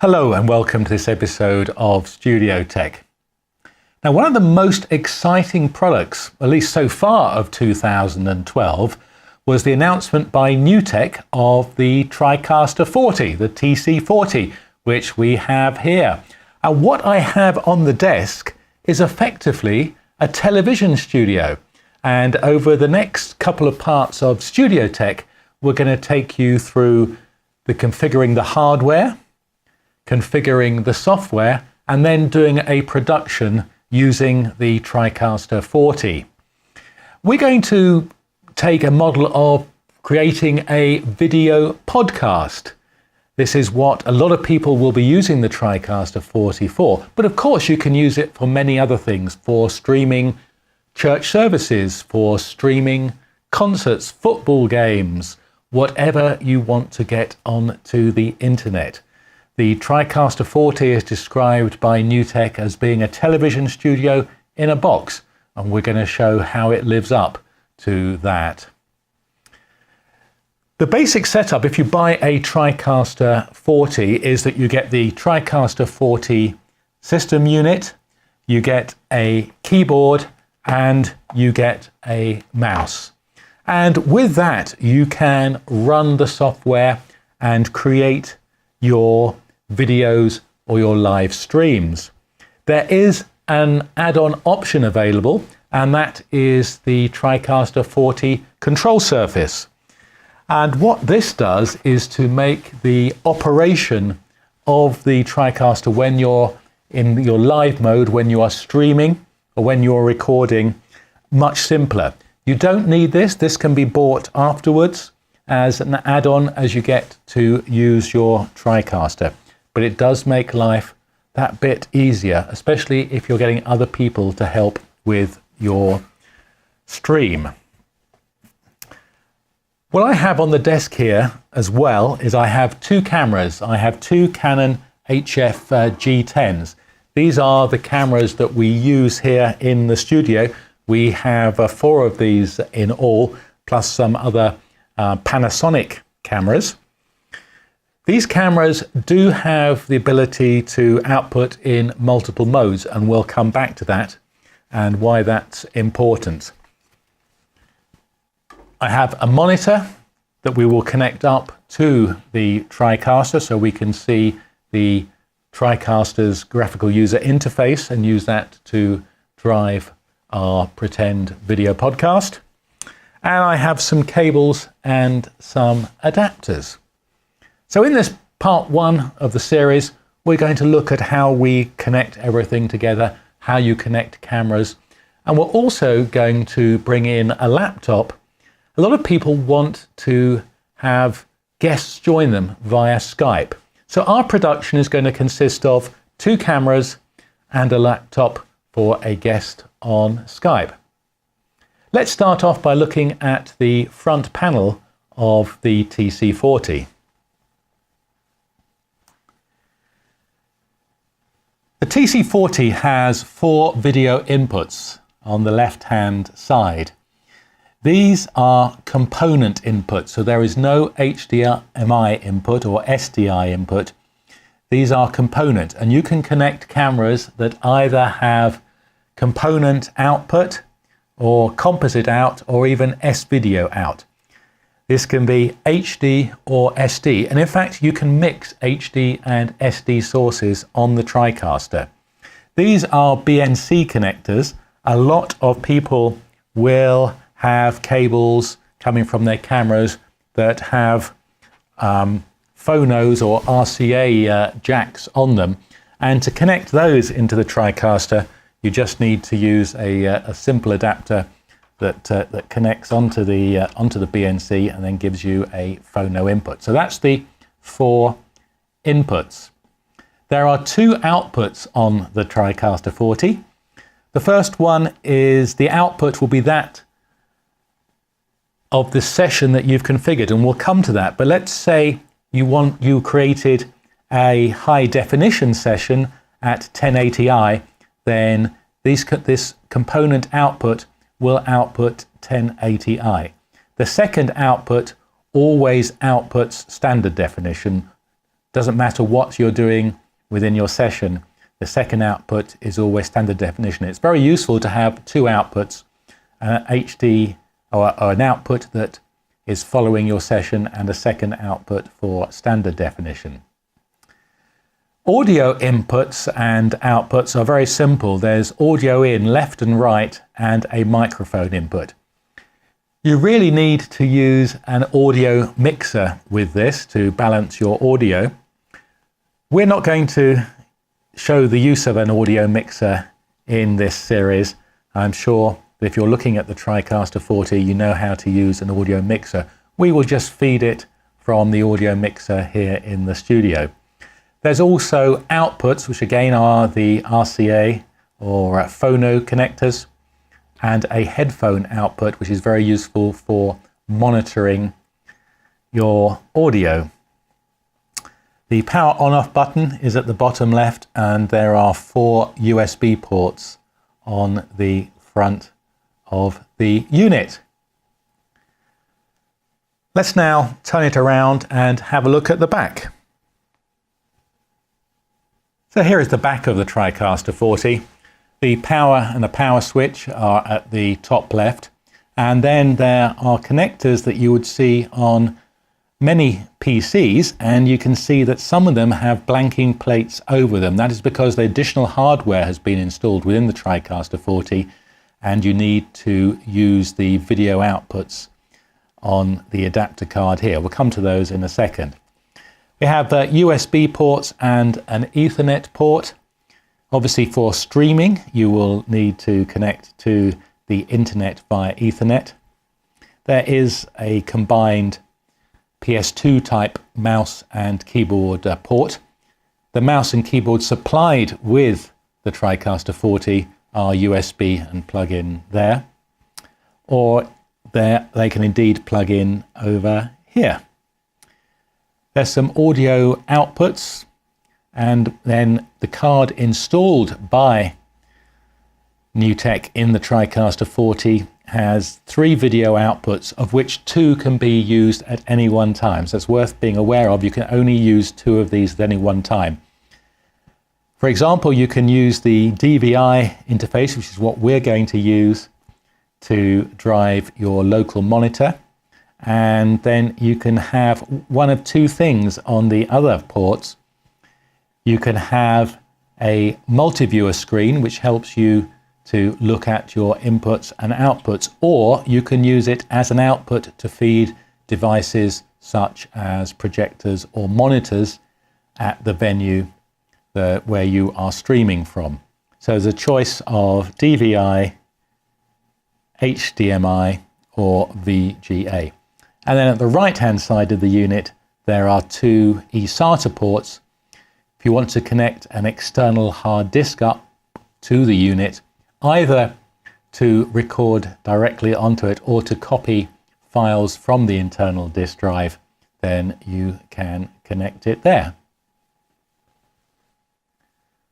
Hello and welcome to this episode of StudioTech. Now, one of the most exciting products, at least so far of 2012, was the announcement by NewTek of the TriCaster 40, the TC40, which we have here. And what I have on the desk is effectively a television studio. And over the next couple of parts of StudioTech, we're going to take you through the configuring the hardware, configuring the software, and then doing a production using the TriCaster 40. We're going to take a model of creating a video podcast. This is what a lot of people will be using the TriCaster 40 for, but of course you can use it for many other things, for streaming church services, for streaming concerts, football games, whatever you want to get onto the internet. The TriCaster 40 is described by NewTek as being a television studio in a box, and we're going to show how it lives up to that. The basic setup, if you buy a TriCaster 40, is that you get the TriCaster 40 system unit, you get a keyboard, and you get a mouse. And with that, you can run the software and create your videos or your live streams. There is an add-on option available, and that is the TriCaster 40 control surface. And what this does is to make the operation of the TriCaster when you're in your live mode, when you are streaming or when you're recording, much simpler. You don't need this. This can be bought afterwards as an add-on as you get to use your TriCaster. But it does make life that bit easier, especially if you're getting other people to help with your stream. What I have on the desk here as well is I have two cameras. I have two Canon HF G10s. These are the cameras that we use here in the studio. We have 4 of these in all, plus some other Panasonic cameras. These cameras do have the ability to output in multiple modes, and we'll come back to that and why that's important. I have a monitor that we will connect up to the TriCaster so we can see the TriCaster's graphical user interface and use that to drive our pretend video podcast. And I have some cables and some adapters. So in this part 1 of the series, we're going to look at how we connect everything together, how you connect cameras, and we're also going to bring in a laptop. A lot of people want to have guests join them via Skype. So our production is going to consist of 2 cameras and a laptop for a guest on Skype. Let's start off by looking at the front panel of the TC40. The TC40 has 4 video inputs on the left-hand side. These are component inputs, so there is no HDMI input or SDI input. These are component, and you can connect cameras that either have component output or composite out or even S-video out. This can be HD or SD, and in fact you can mix HD and SD sources on the TriCaster. These are BNC connectors. A lot of people will have cables coming from their cameras that have phonos or RCA jacks on them, and to connect those into the TriCaster you just need to use a simple adapter that connects onto the BNC and then gives you a phono input. So that's the 4 inputs. There are 2 outputs on the TriCaster 40. The first one is the output will be that of the session that you've configured, and we'll come to that. But let's say you created a high definition session at 1080i, then this component output will output 1080i. The second output always outputs standard definition Doesn't matter what you're doing within your session, the second output is always standard definition. It's very useful to have two outputs, HD or an output that is following your session and a second output for standard definition. Audio inputs and outputs are very simple. There's audio in left and right and a microphone input. You really need to use an audio mixer with this to balance your audio. We're not going to show the use of an audio mixer in this series. I'm sure that if you're looking at the TriCaster 40, you know how to use an audio mixer. We will just feed it from the audio mixer here in the studio. There's also outputs, which again are the RCA or phono connectors, and a headphone output, which is very useful for monitoring your audio. The power on-off button is at the bottom left, and there are 4 USB ports on the front of the unit. Let's now turn it around and have a look at the back. So here is the back of the TriCaster 40. The power and the power switch are at the top left, and then there are connectors that you would see on many PCs, and you can see that some of them have blanking plates over them. That is because the additional hardware has been installed within the TriCaster 40, and you need to use the video outputs on the adapter card here. We'll come to those in a second. We have USB ports and an Ethernet port. Obviously for streaming, you will need to connect to the internet via Ethernet. There is a combined PS2 type mouse and keyboard port. The mouse and keyboard supplied with the TriCaster 40 are USB and plug in there, or they can indeed plug in over here. There's some audio outputs, and then the card installed by NewTek in the TriCaster 40 has 3 video outputs, of which 2 can be used at any one time. So it's worth being aware of. You can only use 2 of these at any one time. For example, you can use the DVI interface, which is what we're going to use to drive your local monitor. And then you can have one of 2 things on the other ports. You can have a multi-viewer screen, which helps you to look at your inputs and outputs, or you can use it as an output to feed devices such as projectors or monitors at the venue where you are streaming from. So there's a choice of DVI, HDMI, or VGA. And then at the right-hand side of the unit, there are 2 eSATA ports. If you want to connect an external hard disk up to the unit, either to record directly onto it or to copy files from the internal disk drive, then you can connect it there.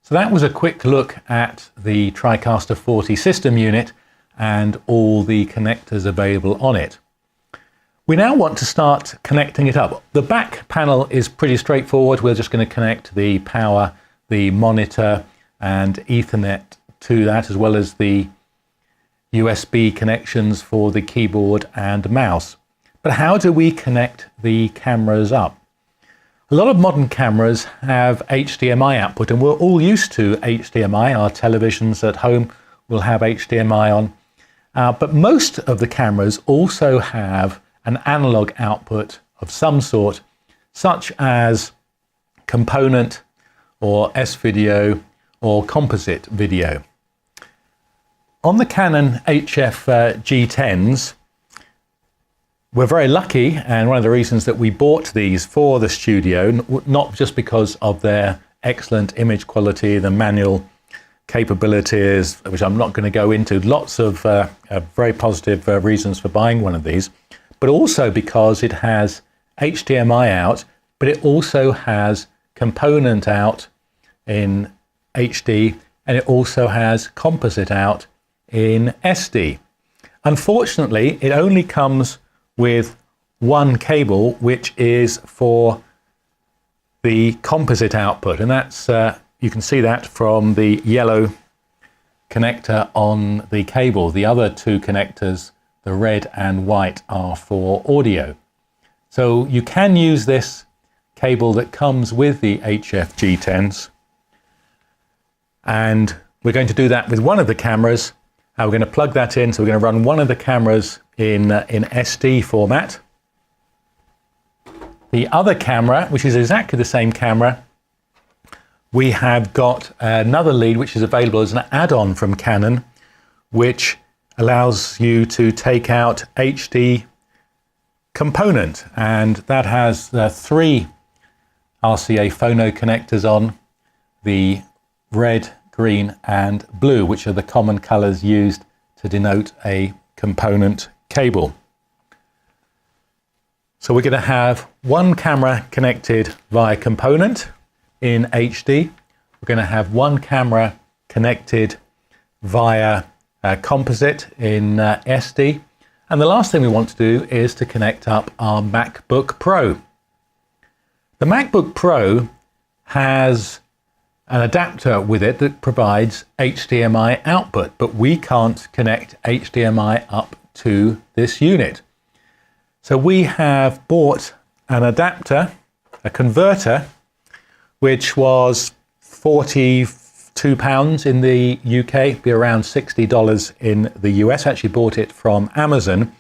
So that was a quick look at the TriCaster 40 system unit and all the connectors available on it. We now want to start connecting it up. The back panel is pretty straightforward. We're just going to connect the power, the monitor, and Ethernet to that, as well as the USB connections for the keyboard and mouse. But how do we connect the cameras up? A lot of modern cameras have HDMI output, and we're all used to HDMI. Our televisions at home will have HDMI on. But most of the cameras also have an analog output of some sort, such as component or S-video or composite video. On the Canon HF G10s, we're very lucky, and one of the reasons that we bought these for the studio, not just because of their excellent image quality, the manual capabilities, which I'm not going to go into, lots of very positive reasons for buying one of these, but also because it has HDMI out, but it also has component out in HD, and it also has composite out in SD. Unfortunately, it only comes with one cable, which is for the composite output, and that's you can see that from the yellow connector on the cable. The other two connectors, the red and white, are for audio. So you can use this cable that comes with the HF G10s, and we're going to do that with one of the cameras. And we're going to plug that in, so we're going to run one of the cameras in SD format. The other camera, which is exactly the same camera, we have got another lead which is available as an add-on from Canon, which allows you to take out HD component, and that has 3 RCA phono connectors on, the red, green and blue, which are the common colors used to denote a component cable. So we're going to have one camera connected via component in HD. We're going to have one camera connected via composite in SD. And the last thing we want to do is to connect up our MacBook Pro. The MacBook Pro has an adapter with it that provides HDMI output, but we can't connect HDMI up to this unit. So we have bought an adapter, a converter, which was £42 in the UK, be around $60 in the US. I actually bought it from Amazon,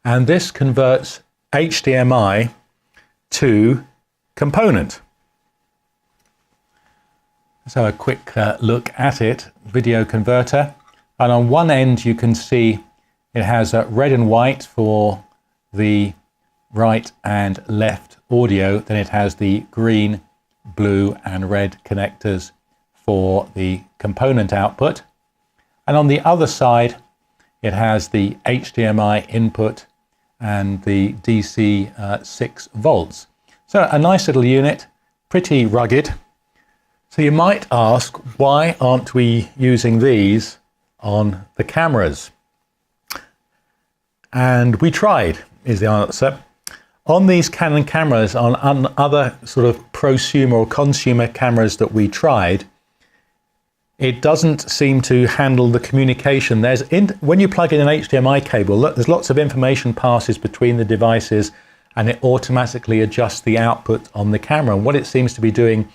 and this converts HDMI to component. So a quick look at it, video converter, and on one end you can see it has red and white for the right and left audio, then it has the green, blue and red connectors for the component output, and on the other side it has the HDMI input and the DC 6 volts. So a nice little unit, pretty rugged. So you might ask, why aren't we using these on the cameras? And we tried, is the answer. On these Canon cameras, on other sort of prosumer or consumer cameras that we tried, it doesn't seem to handle the communication. When you plug in an HDMI cable, there's lots of information passes between the devices, and it automatically adjusts the output on the camera. And what it seems to be doing,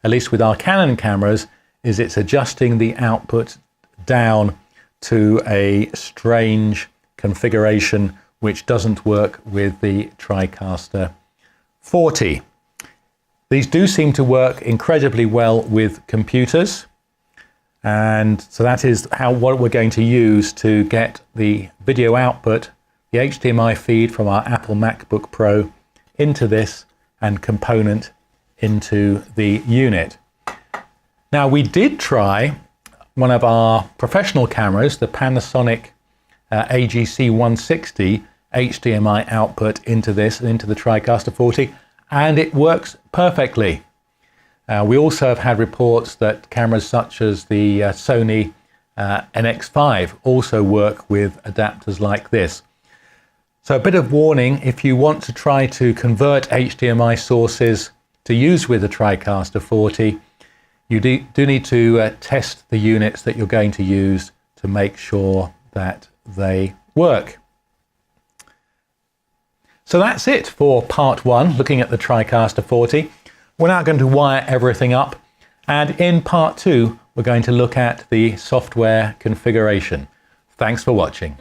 at least with our Canon cameras, is it's adjusting the output down to a strange configuration which doesn't work with the TriCaster 40. These do seem to work incredibly well with computers, and so that is what we're going to use to get the video output, the HDMI feed from our Apple MacBook Pro into this and component into the unit. Now, we did try one of our professional cameras, the Panasonic AGC 160, HDMI output into this, into the TriCaster 40, and it works perfectly. We also have had reports that cameras such as the Sony NX5 also work with adapters like this. So a bit of warning, if you want to try to convert HDMI sources to use with the TriCaster 40, you do need to test the units that you're going to use to make sure that they work. So that's it for part 1, looking at the TriCaster 40. We're now going to wire everything up, and in part 2 we're going to look at the software configuration. Thanks for watching.